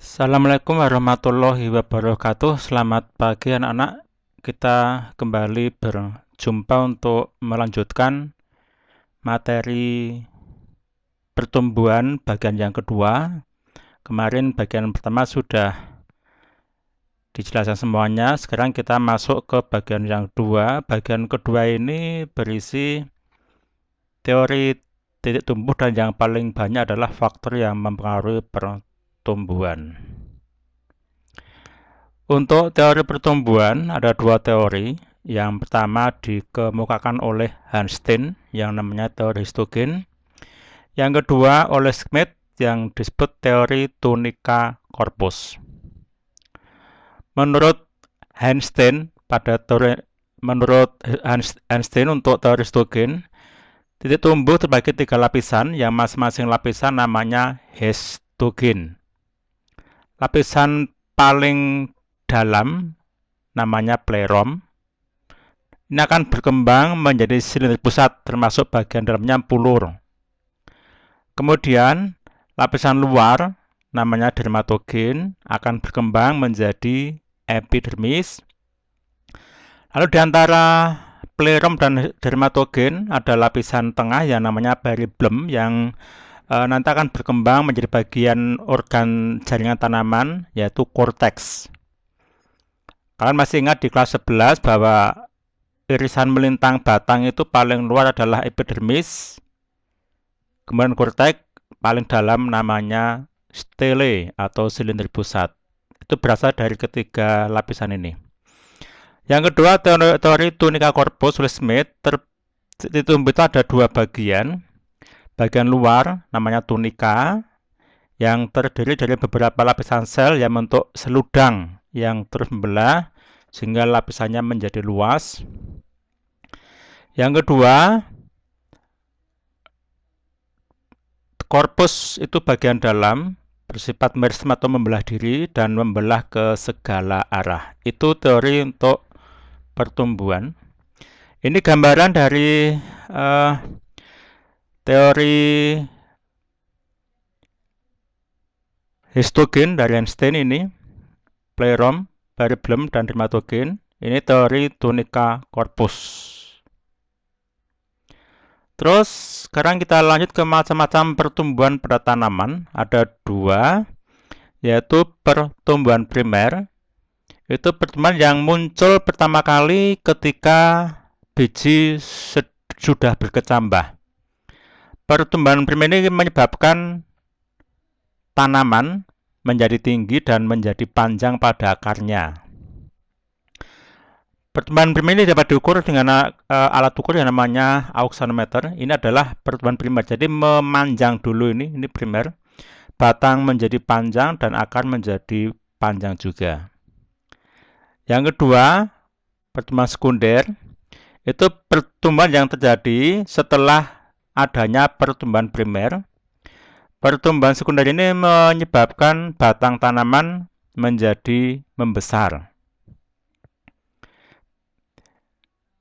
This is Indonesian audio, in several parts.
Assalamualaikum warahmatullahi wabarakatuh. Selamat pagi anak-anak. Kita kembali berjumpa untuk melanjutkan materi pertumbuhan bagian yang kedua. Kemarin bagian pertama sudah dijelaskan semuanya. Sekarang kita masuk ke bagian yang kedua. Bagian kedua ini berisi teori titik tumbuh dan yang paling banyak adalah faktor yang mempengaruhi pertumbuhan. Untuk teori pertumbuhan ada dua teori. Yang pertama dikemukakan oleh Hanstein yang namanya teori histogen. Yang kedua oleh Schmidt yang disebut teori tunica corpus. Menurut Hanstein untuk teori histogen, titik tumbuh terbagi 3 lapisan yang masing-masing lapisan namanya histogen. Lapisan paling dalam namanya pleroma. Ini akan berkembang menjadi silinder pusat termasuk bagian dalamnya pulur. Kemudian lapisan luar namanya dermatogen akan berkembang menjadi epidermis. Lalu di antara pleroma dan dermatogen ada lapisan tengah yang namanya peribelum yang nanti akan berkembang menjadi bagian organ jaringan tanaman yaitu korteks. Kalian masih ingat di kelas 11 bahwa irisan melintang batang itu paling luar adalah epidermis, kemudian korteks paling dalam namanya stele atau silinder pusat. Itu berasal dari ketiga lapisan ini. Yang kedua, teori tunica corpus oleh Schmidt. Titik tumbuh itu ada dua bagian. Bagian luar namanya tunica yang terdiri dari beberapa lapisan sel yang membentuk seludang yang terus membelah sehingga lapisannya menjadi luas. Yang kedua, korpus itu bagian dalam bersifat meristem atau membelah diri dan membelah ke segala arah. Itu teori untuk pertumbuhan. Ini gambaran dari teori histogen dari Einstein ini. Pleroma, peribelum, dan dermatogen. Ini teori tunica corpus. Terus sekarang kita lanjut ke macam-macam pertumbuhan pada tanaman. Ada dua, yaitu pertumbuhan primer. Itu pertumbuhan yang muncul pertama kali ketika biji sudah berkecambah. Pertumbuhan primer ini menyebabkan tanaman menjadi tinggi dan menjadi panjang pada akarnya. Pertumbuhan primer ini dapat diukur dengan alat ukur yang namanya auxanometer. Ini adalah pertumbuhan primer. Jadi memanjang dulu ini primer. Batang menjadi panjang dan akar menjadi panjang juga. Yang kedua, pertumbuhan sekunder. Itu pertumbuhan yang terjadi setelah adanya pertumbuhan primer. Pertumbuhan sekunder ini menyebabkan batang tanaman menjadi membesar.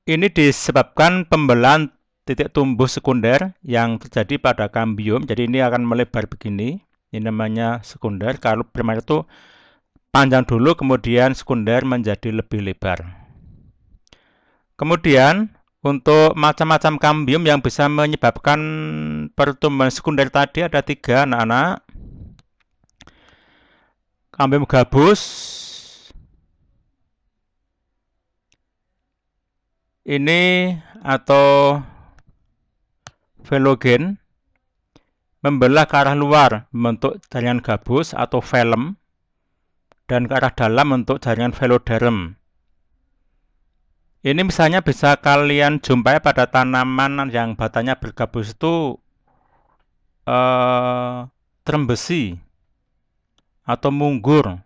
Ini disebabkan pembelahan titik tumbuh sekunder yang terjadi pada kambium. Jadi ini akan melebar begini. Ini namanya sekunder. Kalau primer itu panjang dulu, kemudian sekunder menjadi lebih lebar. Kemudian untuk macam-macam kambium yang bisa menyebabkan pertumbuhan sekunder tadi ada 3 anak-anak. Kambium gabus. Ini atau velogen membelah ke arah luar membentuk jaringan gabus atau velum dan ke arah dalam membentuk jaringan veloderm. Ini misalnya bisa kalian jumpai pada tanaman yang batangnya bergabus itu trembesi atau munggur.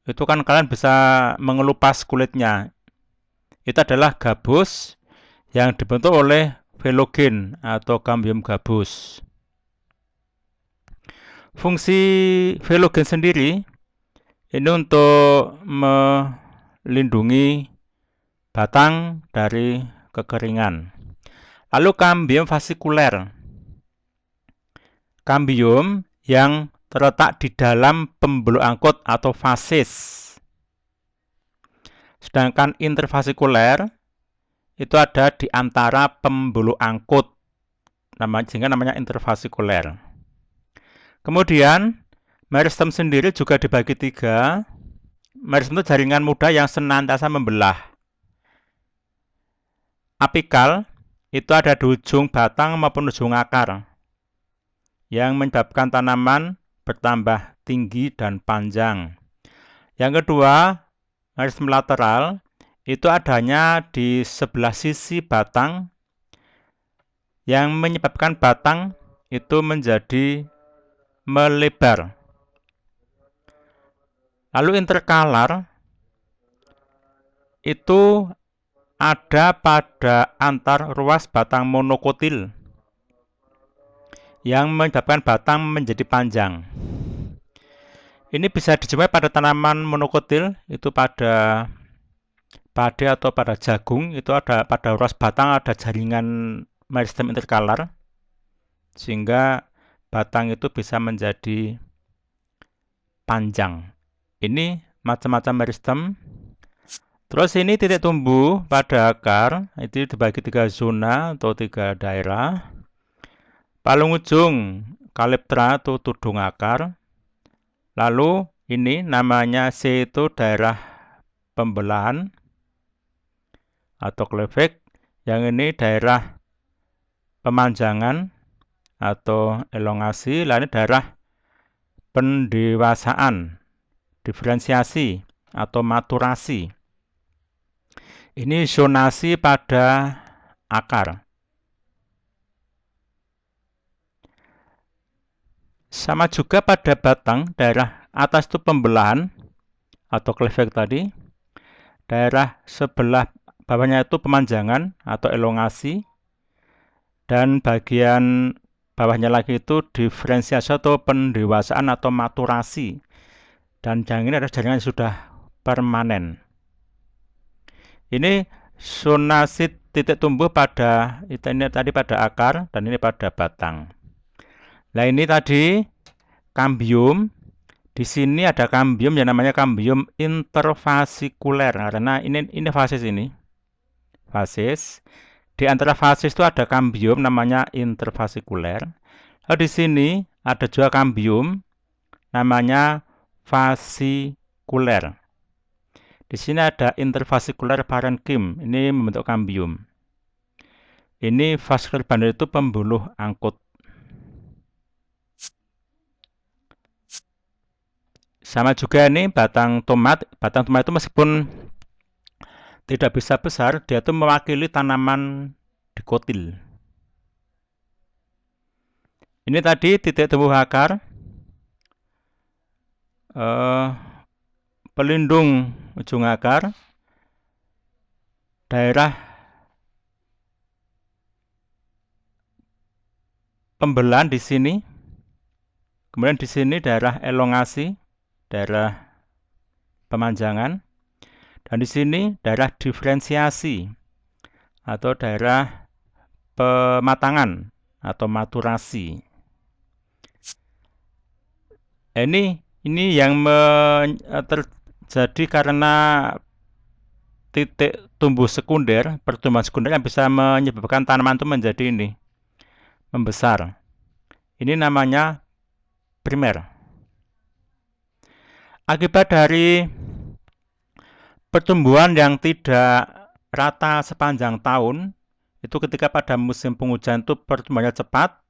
Itu kan kalian bisa mengelupas kulitnya. Itu adalah gabus yang dibentuk oleh velogen atau kambium gabus. Fungsi velogen sendiri ini untuk melindungi batang dari kekeringan. Lalu kambium fasikuler. Kambium yang terletak di dalam pembuluh angkut atau fasis. Sedangkan interfasikuler itu ada di antara pembuluh angkut, sehingga namanya interfasikuler. Kemudian meristem sendiri juga dibagi 3. Meristem itu jaringan muda yang senantiasa membelah. Apikal itu ada di ujung batang maupun ujung akar, yang menyebabkan tanaman bertambah tinggi dan panjang. Yang kedua, meristem lateral itu adanya di sebelah sisi batang, yang menyebabkan batang itu menjadi melebar. Lalu interkalar itu ada pada antar ruas batang monokotil yang menyebabkan batang menjadi panjang. Ini bisa dijumpai pada tanaman monokotil, itu pada padi atau pada jagung, itu ada pada ruas batang ada jaringan meristem interkalar, sehingga batang itu bisa menjadi panjang. Ini macam-macam meristem. Terus ini titik tumbuh pada akar, itu dibagi 3 zona atau 3 daerah. Paling ujung kaliptra atau tudung akar. Lalu ini namanya C itu daerah pembelahan atau cleavage. Yang ini daerah pemanjangan atau elongasi. Lalu daerah pendewasaan, diferensiasi atau maturasi. Ini zonasi pada akar. Sama juga pada batang, daerah atas itu pembelahan atau cleavage tadi. Daerah sebelah bawahnya itu pemanjangan atau elongasi. Dan bagian bawahnya lagi itu diferensiasi atau pendewasaan atau maturasi. Dan yang ini adalah jaringan yang sudah permanen. Ini zonasi titik tumbuh pada ini tadi pada akar dan ini pada batang. Nah, ini tadi kambium. Di sini ada kambium yang namanya kambium interfasikuler karena ini fasis ini. Fasis. Di antara fasis itu ada kambium namanya interfasikuler. Lalu di sini ada juga kambium namanya fasikuler. Di sini ada interfasikuler parenkim, ini membentuk kambium. Ini vascular bundle itu pembuluh angkut. Sama juga ini batang tomat. Batang tomat itu meskipun tidak bisa besar, dia itu mewakili tanaman dikotil. Ini tadi titik tumbuh akar. Pelindung ujung akar, daerah pembelahan di sini, kemudian di sini daerah elongasi, daerah pemanjangan, dan di sini daerah diferensiasi atau daerah pematangan atau maturasi. Ini yang terjadi karena titik tumbuh sekunder, pertumbuhan sekunder yang bisa menyebabkan tanaman itu menjadi membesar. Ini namanya primer. Akibat dari pertumbuhan yang tidak rata sepanjang tahun, itu ketika pada musim penghujan itu pertumbuhannya cepat,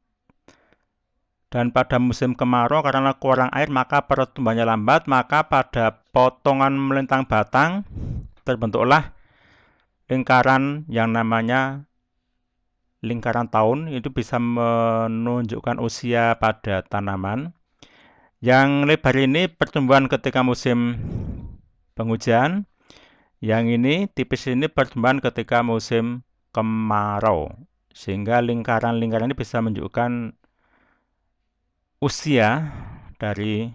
dan pada musim kemarau karena kurang air maka pertumbuhannya lambat, maka pada potongan melintang batang terbentuklah lingkaran yang namanya lingkaran tahun. Itu bisa menunjukkan usia pada tanaman. Yang lebar ini pertumbuhan ketika musim penghujan. Yang ini tipis ini pertumbuhan ketika musim kemarau. Sehingga lingkaran-lingkaran ini bisa menunjukkan usia dari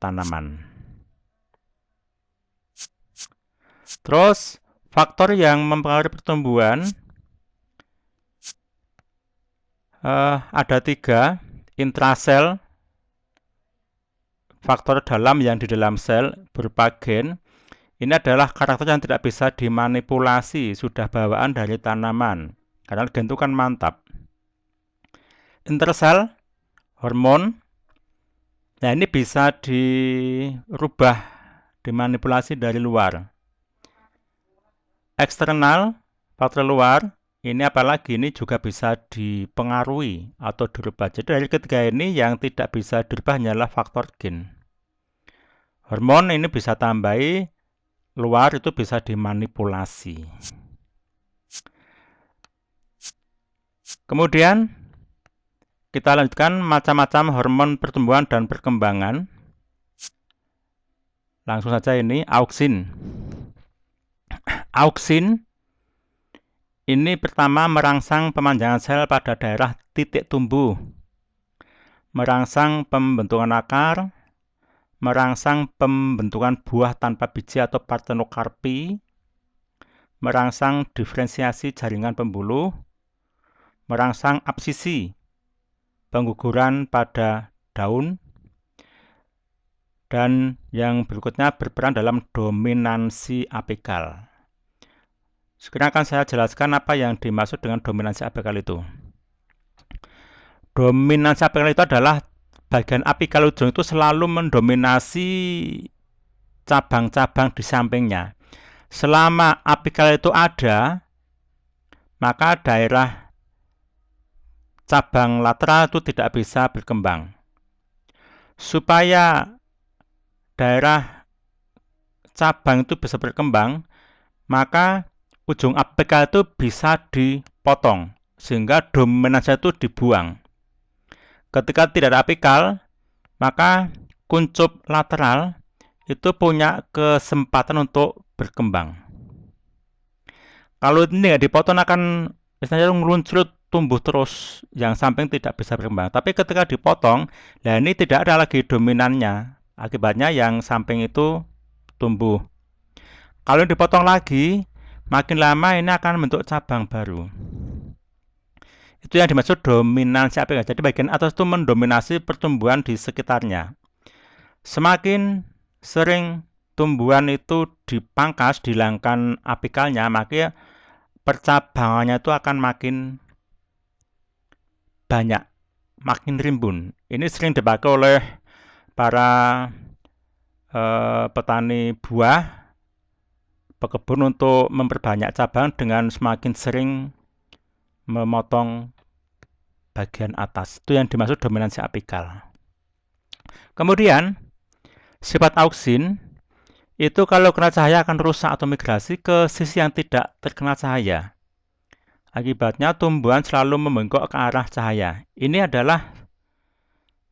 tanaman. Terus faktor yang mempengaruhi pertumbuhan ada 3: intrasel, faktor dalam yang di dalam sel berupa gen. Ini adalah karakter yang tidak bisa dimanipulasi, sudah bawaan dari tanaman. Karena gen itu kan mantap. Intersel, hormon. Nah, ini bisa dirubah, dimanipulasi dari luar. Eksternal, faktor luar. Ini apalagi ini juga bisa dipengaruhi atau dirubah. Jadi dari ketiga ini yang tidak bisa dirubah hanyalah faktor gen. Hormon ini bisa tambahi, luar itu bisa dimanipulasi. Kemudian kita lanjutkan macam-macam hormon pertumbuhan dan perkembangan. Langsung saja ini auksin. Auksin ini pertama merangsang pemanjangan sel pada daerah titik tumbuh, merangsang pembentukan akar, merangsang pembentukan buah tanpa biji atau partenokarpi, merangsang diferensiasi jaringan pembuluh, merangsang absisi, pengguguran pada daun, dan yang berikutnya berperan dalam dominansi apikal. Sekarang akan saya jelaskan apa yang dimaksud dengan dominansi apikal itu. Dominansi apikal itu adalah bagian apikal ujung itu selalu mendominasi cabang-cabang di sampingnya. Selama apikal itu ada, maka daerah cabang lateral itu tidak bisa berkembang. Supaya daerah cabang itu bisa berkembang, maka ujung apikal itu bisa dipotong, sehingga dominansi itu dibuang. Ketika tidak ada apikal, maka kuncup lateral itu punya kesempatan untuk berkembang. Kalau ini nggak dipotong akan misalnya ngeluncurut tumbuh terus, yang samping tidak bisa berkembang. Tapi ketika dipotong, nah ini tidak ada lagi dominannya. Akibatnya yang samping itu tumbuh. Kalau dipotong lagi, makin lama ini akan membentuk cabang baru. Itu yang dimaksud dominansi apikal. Jadi bagian atas itu mendominasi pertumbuhan di sekitarnya. Semakin sering tumbuhan itu dipangkas, dihilangkan apikalnya, maka percabangannya itu akan makin banyak, makin rimbun. Ini sering dipakai oleh para petani buah, pekebun untuk memperbanyak cabang dengan semakin sering memotong bagian atas. Itu yang dimaksud dominansi apikal. Kemudian sifat auksin itu kalau kena cahaya akan rusak atau migrasi ke sisi yang tidak terkena cahaya. Akibatnya tumbuhan selalu membengkok ke arah cahaya. Ini adalah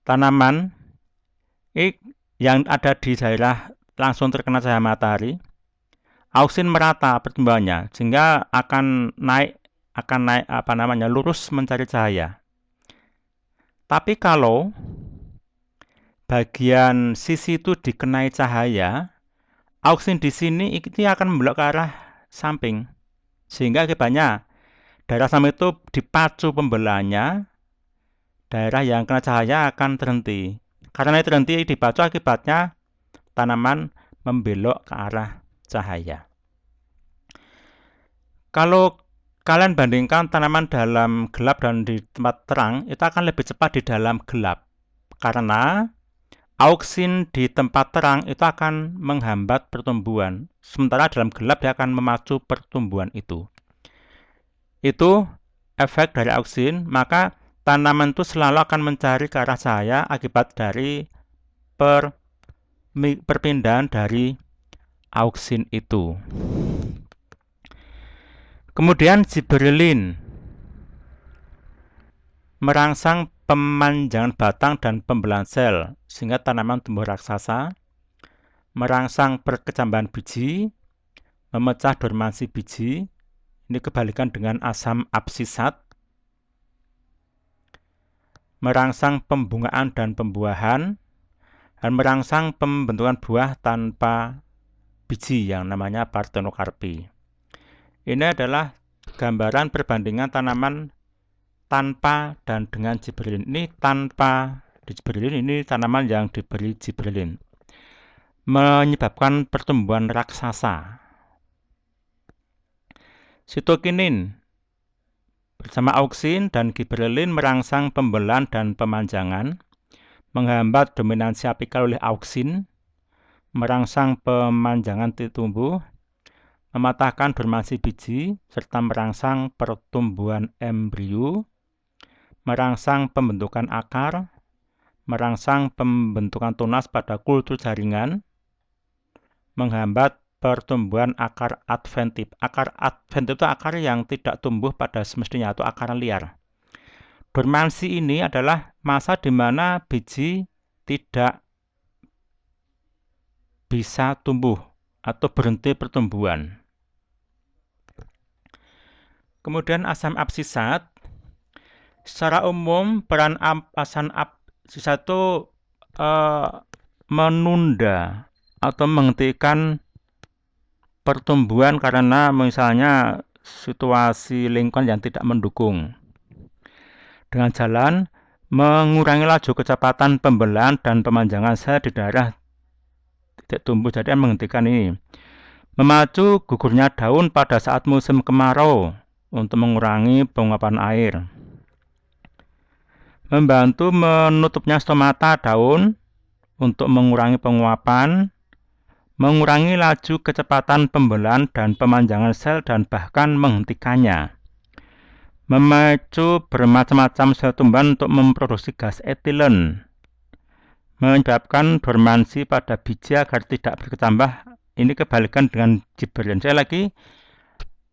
tanaman yang ada di daerah langsung terkena cahaya matahari. Auksin merata pertumbuhannya sehingga akan naik lurus mencari cahaya. Tapi kalau bagian sisi itu dikenai cahaya, auksin di sini ini akan membelok ke arah samping, sehingga akibatnya daerah samping itu dipacu pembelahannya, daerah yang kena cahaya akan terhenti. Karena terhenti dipacu, akibatnya tanaman membelok ke arah cahaya. Kalau kalian bandingkan tanaman dalam gelap dan di tempat terang, itu akan lebih cepat di dalam gelap. Karena auksin di tempat terang itu akan menghambat pertumbuhan. Sementara dalam gelap dia akan memacu pertumbuhan itu. Itu efek dari auksin, maka tanaman itu selalu akan mencari ke arah cahaya akibat dari perpindahan dari auksin itu. Kemudian gibberellin merangsang pemanjangan batang dan pembelahan sel sehingga tanaman tumbuh raksasa, merangsang perkecambahan biji, memecah dormansi biji, ini kebalikan dengan asam absisat, merangsang pembungaan dan pembuahan, dan merangsang pembentukan buah tanpa biji yang namanya partenokarpi. Ini adalah gambaran perbandingan tanaman tanpa dan dengan gibberellin. Ini tanpa di gibberellin, ini tanaman yang diberi gibberellin, menyebabkan pertumbuhan raksasa. Sitokinin bersama auksin dan gibberellin merangsang pembelahan dan pemanjangan, menghambat dominansi apikal oleh auksin, merangsang pemanjangan titik tumbuh, mematahkan dormansi biji, serta merangsang pertumbuhan embrio, merangsang pembentukan akar, merangsang pembentukan tunas pada kultur jaringan, menghambat pertumbuhan akar adventif. Akar adventif itu akar yang tidak tumbuh pada semestinya atau akar liar. Dormansi ini adalah masa di mana biji tidak bisa tumbuh atau berhenti pertumbuhan. Kemudian asam absisat. Secara umum peran asam absisat itu menunda atau menghentikan pertumbuhan karena misalnya situasi lingkungan yang tidak mendukung, dengan jalan mengurangi laju kecepatan pembelahan dan pemanjangan sel di daerah titik tumbuh. Jadi menghentikan ini. Memacu gugurnya daun pada saat musim kemarau untuk mengurangi penguapan air. Membantu menutupnya stomata daun untuk mengurangi penguapan, mengurangi laju kecepatan pembelahan dan pemanjangan sel dan bahkan menghentikannya. Memacu bermacam-macam sel tumbuhan untuk memproduksi gas etilen. Menyebabkan dormansi pada biji agar tidak berkembang. Ini kebalikan dengan gibberellin. Saya lagi,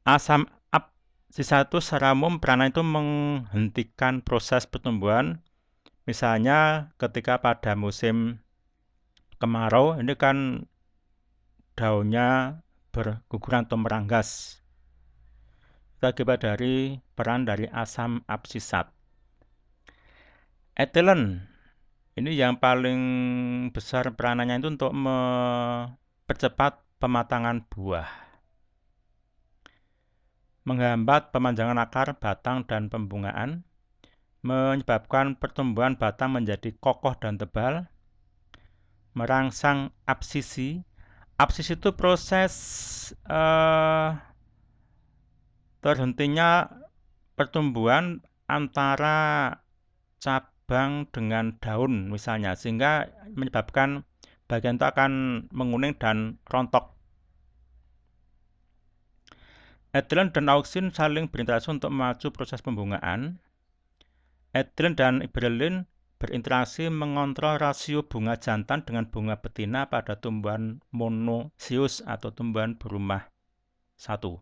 asam absisat itu secara umum perannya itu menghentikan proses pertumbuhan. Misalnya ketika pada musim kemarau, ini kan daunnya berguguran atau meranggas. Itu akibat dari peran dari asam absisat. Etilen, ini yang paling besar peranannya itu untuk mempercepat pematangan buah, menghambat pemanjangan akar, batang, dan pembungaan, menyebabkan pertumbuhan batang menjadi kokoh dan tebal, merangsang absisi. Absisi itu proses terhentinya pertumbuhan antara cabang dengan daun misalnya, sehingga menyebabkan bagian itu akan menguning dan rontok. Etilen dan auksin saling berinteraksi untuk memacu proses pembungaan. Etilen dan gibberellin berinteraksi mengontrol rasio bunga jantan dengan bunga betina pada tumbuhan monoecious atau tumbuhan berumah satu.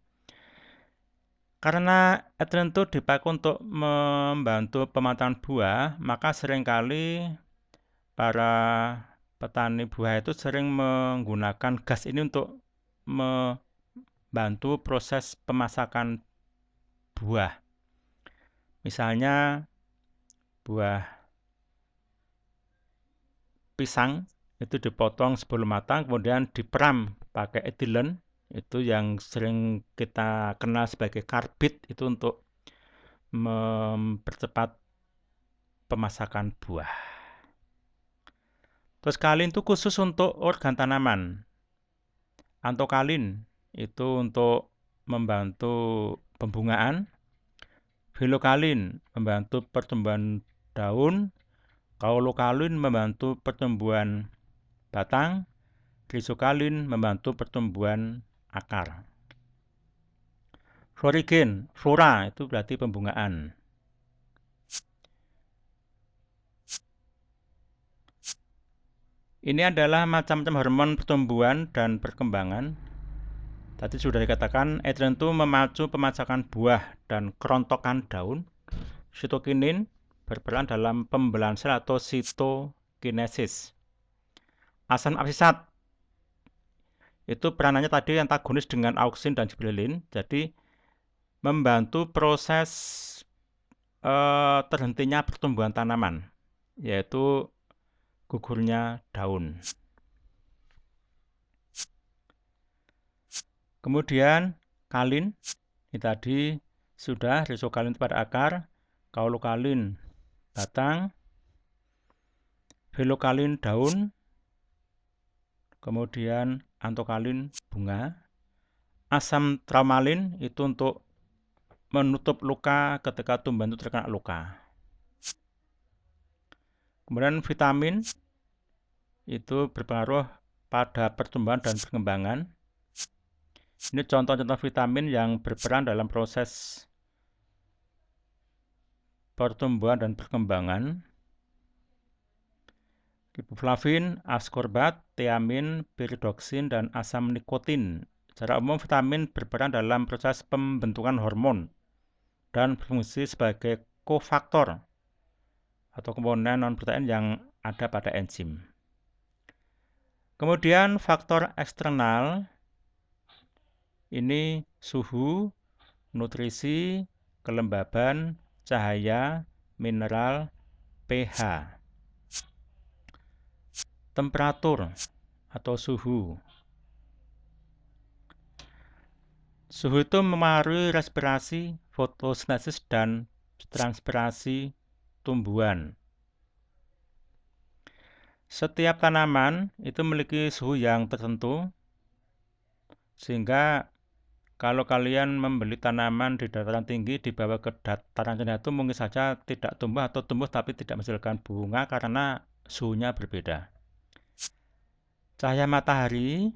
Karena etilen itu dipakai untuk membantu pematangan buah, maka seringkali para petani buah itu sering menggunakan gas ini untuk membantu proses pemasakan buah. Misalnya buah pisang itu dipotong sebelum matang, kemudian diperam pakai etilen, itu yang sering kita kenal sebagai karbit, itu untuk mempercepat pemasakan buah. Terus kalin itu khusus untuk organ tanaman. Antokalin itu untuk membantu pembungaan. Filokalin membantu pertumbuhan daun. Kaulokalin membantu pertumbuhan batang. Rizokalin membantu pertumbuhan akar. Florigen, flora itu berarti pembungaan. Ini adalah macam-macam hormon pertumbuhan dan perkembangan. Tadi sudah dikatakan, etilen itu memacu pemasakan buah dan kerontokan daun. Sitokinin berperan dalam pembelahan sel atau sitokinesis. Asam absisat itu peranannya tadi antagonis dengan auksin dan gibberellin, jadi membantu proses terhentinya pertumbuhan tanaman, yaitu gugurnya daun. Kemudian kalin, ini tadi sudah, rizokalin pada akar, kaulokalin batang, velokalin daun, kemudian antokalin bunga, asam traumalin itu untuk menutup luka ketika tumbuhan itu terkena luka. Kemudian vitamin itu berpengaruh pada pertumbuhan dan perkembangan. Ini contoh-contoh vitamin yang berperan dalam proses pertumbuhan dan perkembangan. Riboflavin, ascorbat, thiamin, piridoksin, dan asam nikotin. Secara umum, vitamin berperan dalam proses pembentukan hormon dan berfungsi sebagai kofaktor atau komponen non-protein yang ada pada enzim. Kemudian faktor eksternal, ini suhu, nutrisi, kelembaban, cahaya, mineral, pH. Temperatur atau suhu. Suhu itu memengaruhi respirasi, fotosintesis, dan transpirasi tumbuhan. Setiap tanaman itu memiliki suhu yang tertentu, sehingga kalau kalian membeli tanaman di dataran tinggi dibawa ke dataran rendah itu mungkin saja tidak tumbuh atau tumbuh tapi tidak menghasilkan bunga karena suhunya berbeda. Cahaya matahari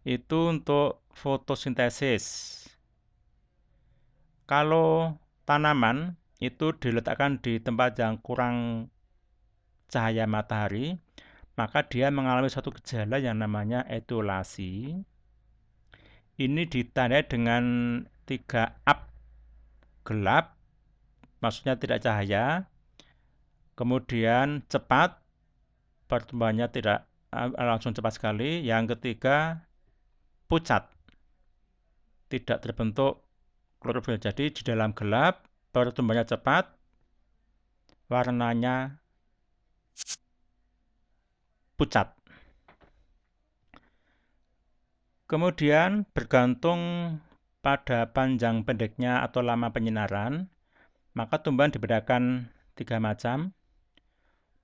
itu untuk fotosintesis. Kalau tanaman itu diletakkan di tempat yang kurang cahaya matahari, maka dia mengalami suatu gejala yang namanya etiolasi. Ini ditandai dengan 3 up gelap, maksudnya tidak cahaya, kemudian cepat, pertumbuhannya tidak langsung cepat sekali, yang ketiga pucat, tidak terbentuk klorofil. Jadi di dalam gelap, pertumbuhannya cepat, warnanya pucat. Kemudian bergantung pada panjang pendeknya atau lama penyinaran, maka tumbuhan dibedakan 3 macam.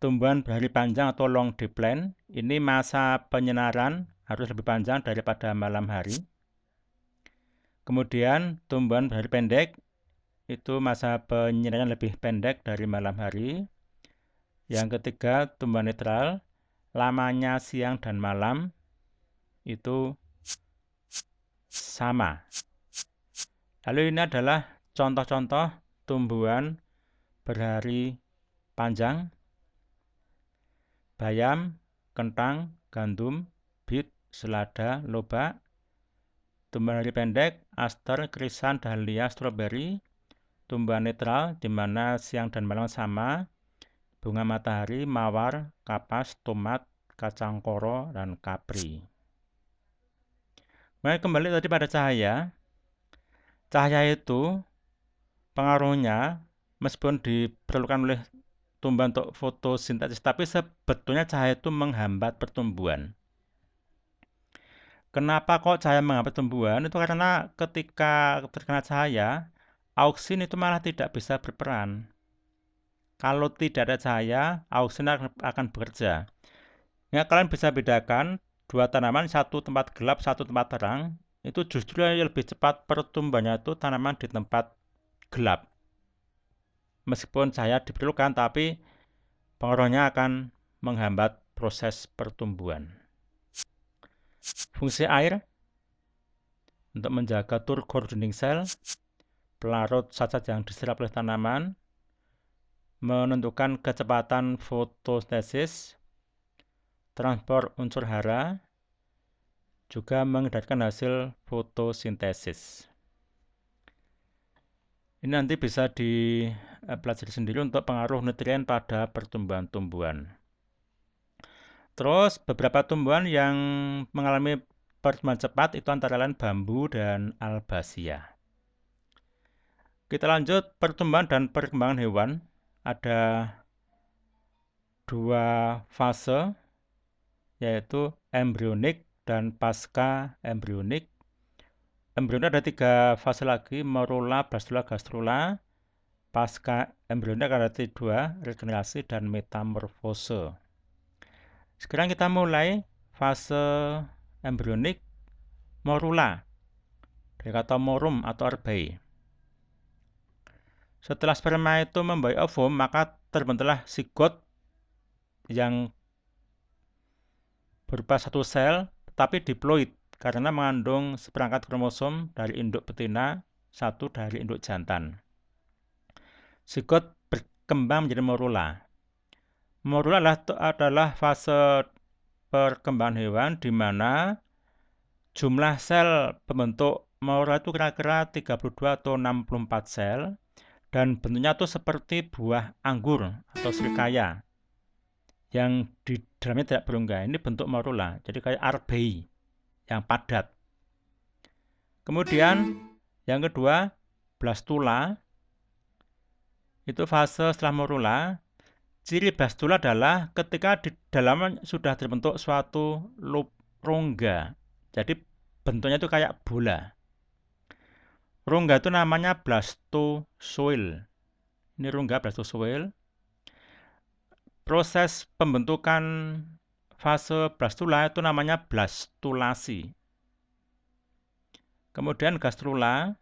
Tumbuhan berhari panjang atau long diplant, ini masa penyinaran harus lebih panjang daripada malam hari. Kemudian tumbuhan berhari pendek, itu masa penyinaran lebih pendek dari malam hari. Yang ketiga, tumbuhan netral, lamanya siang dan malam itu sama. Lalu ini adalah contoh-contoh tumbuhan berhari panjang: bayam, kentang, gandum, bit, selada, lobak. Tumbuhan hari pendek: aster, krisan, dahlia, stroberi. Tumbuhan netral di mana siang dan malam sama: bunga matahari, mawar, kapas, tomat, kacang koro, dan kapri. Nah, kembali tadi pada cahaya. Cahaya itu pengaruhnya meskipun diperlukan oleh tumbuhan untuk fotosintesis, tapi sebetulnya cahaya itu menghambat pertumbuhan. Kenapa kok cahaya menghambat pertumbuhan? Itu karena ketika terkena cahaya, auksin itu malah tidak bisa berperan. Kalau tidak ada cahaya, auksin akan bekerja. Ya, kalian bisa bedakan dua tanaman, satu tempat gelap, satu tempat terang. Itu justru yang lebih cepat pertumbuhannya itu tanaman di tempat gelap. Meskipun cahaya diperlukan, tapi pengaruhnya akan menghambat proses pertumbuhan. Fungsi air untuk menjaga turgor dinding sel, pelarut zat-zat yang diserap oleh tanaman, menentukan kecepatan fotosintesis, transport unsur hara, juga mengedarkan hasil fotosintesis. Ini nanti bisa dipelajari sendiri untuk pengaruh nutrien pada pertumbuhan tumbuhan. Terus beberapa tumbuhan yang mengalami pertumbuhan cepat itu antara lain bambu dan albasia. Kita lanjut pertumbuhan dan perkembangan hewan. Ada 2 fase, yaitu embrionik dan pasca embrionik. Embrionik ada 3 fase lagi: morula, blastula, gastrula. Pasca embrionik ada 2, regenerasi dan metamorfose. Sekarang kita mulai fase embrionik morula dari kata morum atau arbei. Setelah sperma itu membawa ovum, maka terbentuklah zigot yang berupa satu sel tetapi diploid karena mengandung seperangkat kromosom dari induk betina, satu dari induk jantan. Zigot berkembang menjadi morula. Morula adalah fase perkembangan hewan di mana jumlah sel pembentuk morula itu kira-kira 32 atau 64 sel dan bentuknya itu seperti buah anggur atau srikaya yang di dalamnya tidak berunggai. Ini bentuk morula, jadi kayak arbei yang padat. Kemudian yang kedua, blastula. Itu fase setelah morula. Ciri blastula adalah ketika di dalamnya sudah terbentuk suatu rongga. Jadi bentuknya itu kayak bola. Rongga itu namanya blastozoil. Ini rongga blastozoil. Proses pembentukan fase blastula itu namanya blastulasi. Kemudian gastrula.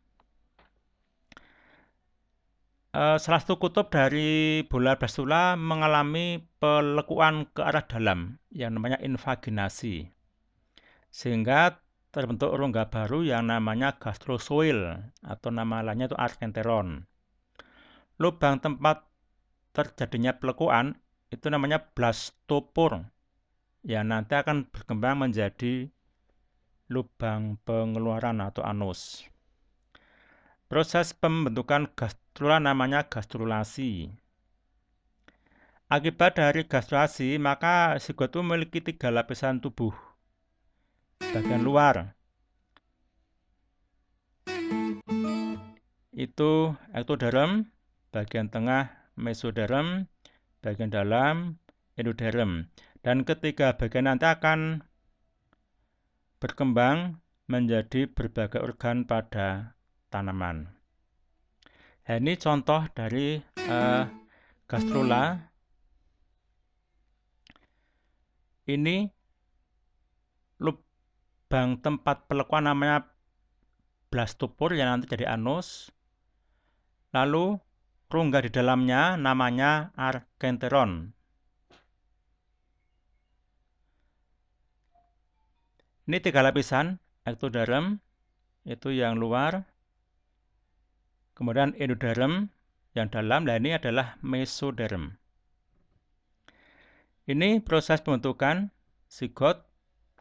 Salah satu kutub dari bola blastula mengalami pelekuan ke arah dalam yang namanya invaginasi. Sehingga terbentuk rongga baru yang namanya gastrozoil atau nama lainnya itu arkenteron. Lubang tempat terjadinya pelekuan itu namanya blastopor yang nanti akan berkembang menjadi lubang pengeluaran atau anus. Proses pembentukan gastrula namanya gastrulasi. Akibat dari gastrulasi, maka zigot itu memiliki 3 lapisan tubuh. Bagian luar itu ectoderm, bagian tengah mesoderm, bagian dalam endoderm. Dan ketiga bagian nanti akan berkembang menjadi berbagai organ pada tanaman. Nah, ini contoh dari gastrula. Ini lubang tempat pelekuan namanya blastopor yang nanti jadi anus. Lalu rongga di dalamnya namanya arkenteron. Ini 3 lapisan, ectoderm itu yang luar, kemudian endoderm yang dalam, dan ini adalah mesoderm. Ini proses pembentukan zigot,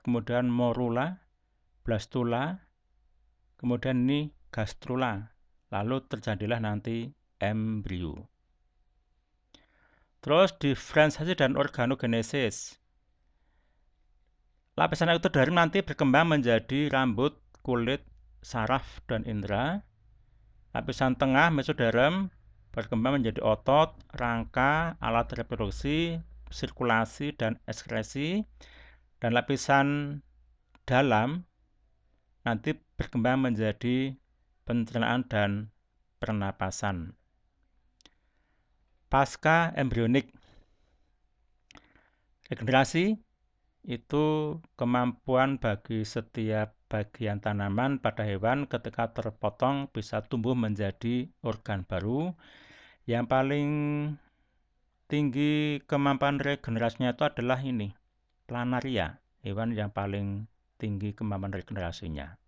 kemudian morula, blastula, kemudian ini gastrula, lalu terjadilah nanti embrio. Terus diferensiasi dan organogenesis. Lapisan ectoderm nanti berkembang menjadi rambut, kulit, saraf, dan indera. Lapisan tengah mesoderm berkembang menjadi otot, rangka, alat reproduksi, sirkulasi, dan ekskresi. Dan lapisan dalam nanti berkembang menjadi pencernaan dan pernapasan. Pasca embrionik. Regenerasi itu kemampuan bagi setiap bagian tanaman pada hewan ketika terpotong bisa tumbuh menjadi organ baru. Yang paling tinggi kemampuan regenerasinya itu adalah ini, planaria, hewan yang paling tinggi kemampuan regenerasinya.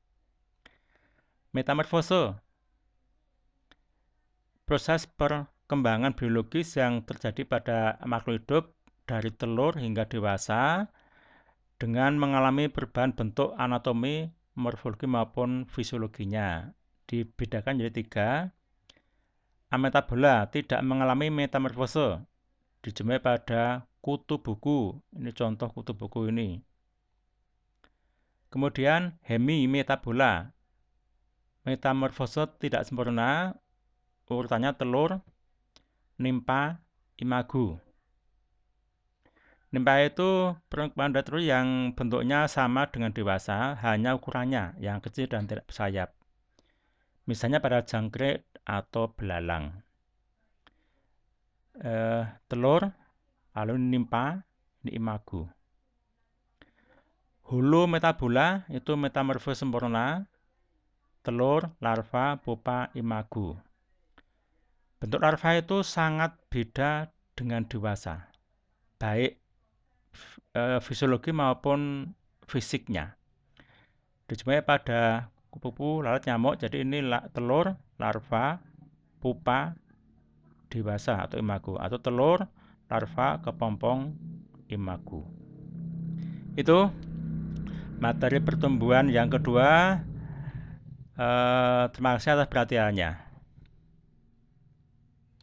Metamorfose, proses perkembangan biologis yang terjadi pada makhluk hidup dari telur hingga dewasa dengan mengalami perubahan bentuk anatomi, morfologi maupun fisiologinya. Dibedakan jadi 3. Ametabola tidak mengalami metamorfose. Dijumpai pada kutu buku. Ini contoh kutu buku ini. Kemudian hemimetabola. Metamorfose tidak sempurna. Urutannya telur, nimpa, imago. Nimpa itu perkembangan dari telur yang bentuknya sama dengan dewasa, hanya ukurannya yang kecil dan tidak bersayap. Misalnya pada jangkrik atau belalang. Telur, lalu nimpa, ini imago. Holometabula itu metamorfose sempurna, telur, larva, pupa, imago. Bentuk larva itu sangat beda dengan dewasa, baik fisiologi maupun fisiknya. Dijumpai pada kupu-kupu, lalat, nyamuk. Jadi ini telur, larva, pupa, dewasa atau imago, atau telur, larva, kepompong, imago. Itu materi pertumbuhan yang kedua. Terima kasih atas perhatiannya.